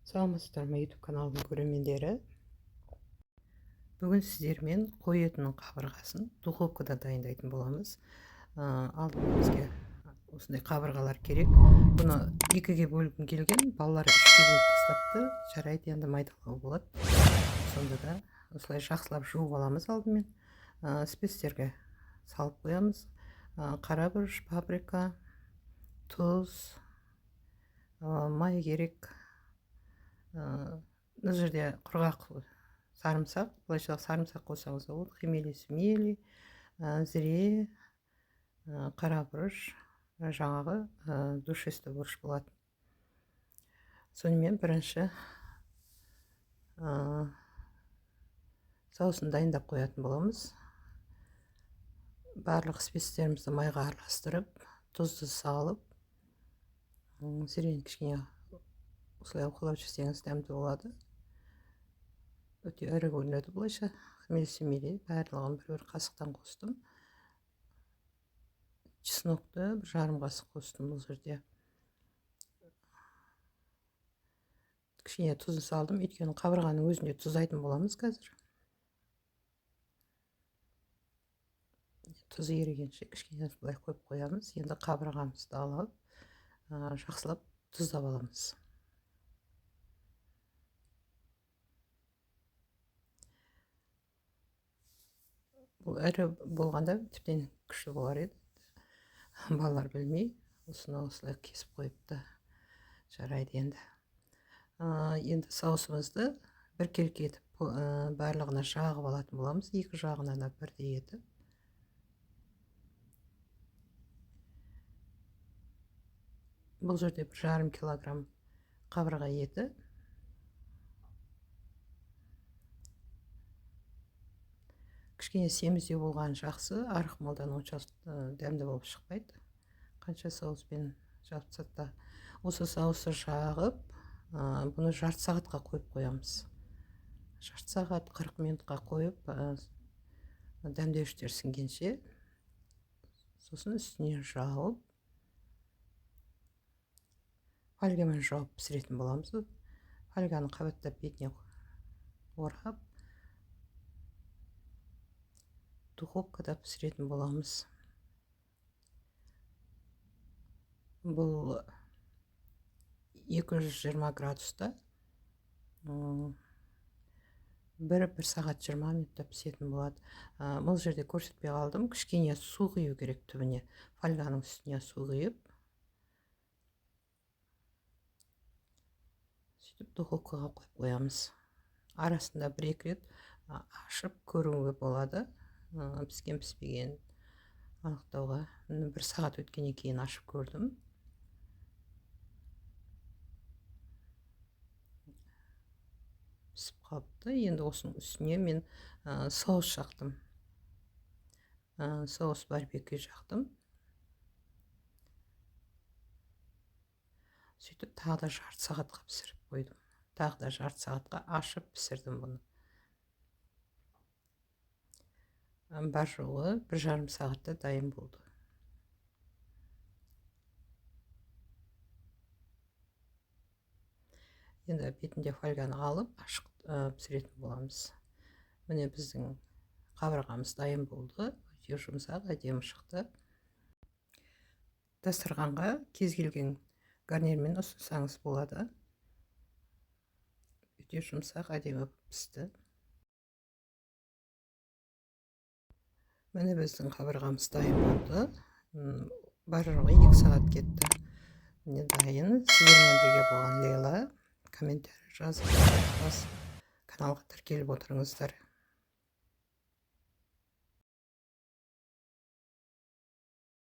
Саламатсыздар ма, YouTube каналының көрермендері. Бүгін сіздермен қой етінің қабырғасын духовкада дайындайтын боламыз. Алдымен бізге осындай қабырғалар керек. Бұны екіге бөлгім келген, балалар үшке бөліп тастапты. Жарайды, енді майдалау болады. Сонда да осылай жақсылап жуып аламыз алдымен. Спецтерге салып қоямыз. Қарабұрыш, паприка, тұз, май керек. Мына жерде құрғақ сарымсақ, былайша сарымсақ қосаңыз да болады. Хмели сумели, зіре, қарабұрыш, жаңағы душисті бұрыш болады. Сонымен бірінші соусын дайындап қоятын боламыз. Барлық спецтерімізді майға араластырып, тұзды салып, зірені кішкене осылай уқалап жесеңіз дәмді болады. Өте ірі көрінеді бұлайша. Хмели сумели барлығын бір қасықтан қостым. Чеснокты 1,5 қасық қостым бұл жерде. Кішкене тұзын салдым, өйткені қабырғаның өзінде тұздайтын боламыз қазір. Тұзы ерігенше кішкене былай қойып қоямыз. Енді қабырғамызды алып, жақсылап тұздап аламыз. Бұл ірі болғанда тіптен күшті болар еді. Балалар білмей, осыны осылай кесіп қойыпты. Жарайды енді. Енді соусымызды біркелкі етіп барлығына жағып алатын боламыз. Екі жағына да бірдей етіп. Бұл жерде 1,5 килограмм қабырға еті. Кішкене семіздеу болған жақсы, арық молдан онша дәмді болып шықпайды. Қанша соуспен жатсақ та. Осы соусы жағып, бұны жарты сағатқа қойып қоямыз. Жарты сағат 40 минутқа қойып, дәмдеуіштер сіңгенше, сосын үстіне жауып, фольгамен жауып пісіретін боламыз. Фольганы қабаттап бетіне орап, духовкада пісіретін боламыз. Бұл 220 градуста 1 сағат 20 минутта пісетін болады. Бұл жерде көрсетпей қалдым. Кішкене су құю керек түбіне. Фольганың үстіне су құйып, сөйтіп духовкаға қойып қоямыз. Арасында 1-2 рет ашып көруге болады. Піскен піспеген анықтауға. 1 сағат өткеннен кейін ашып көрдім. Пісіп қалыпты. Енді осының үстіне мен соус жақтым. Соус барбекю жақтым. Сөйтіп тағы да жарты сағатқа пісіріп қойдым. Тағы да жарты сағатқа ашып пісірдім бұны. Бар жоғы 1,5 сағатта дайын болды. Енді бетінде фольганы алып, ашық пісіретін боламыз. Міне біздің қабырғамыз дайын болды. Өте жұмсақ, әдемі шықты. Дастарханға кез келген гарнирмен ұсынсаңыз болады. Өте жұмсақ, әдемі пісті. Міне біздің қабырғамыз дайын болды. Бар жоғы 2 сағат кетті. Міне дайын. Сіздермен бірге болған Лейла. Комментарий жазып, каналға тіркеліп отырыңыздар.